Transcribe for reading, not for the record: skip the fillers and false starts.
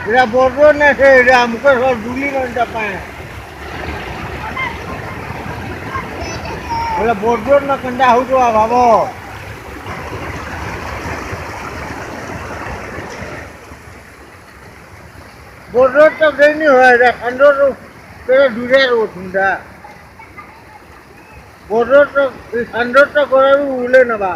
এটা বড় না সে এটা মুখে সব ডুলি নটা পায় বলে বড় না কেনটা হউতো ভাব বড় তো দেনি হয় এটা খান্ডর দূরে রোঠুন্ডা বড় তো খান্ডরটা করার উলে নেবা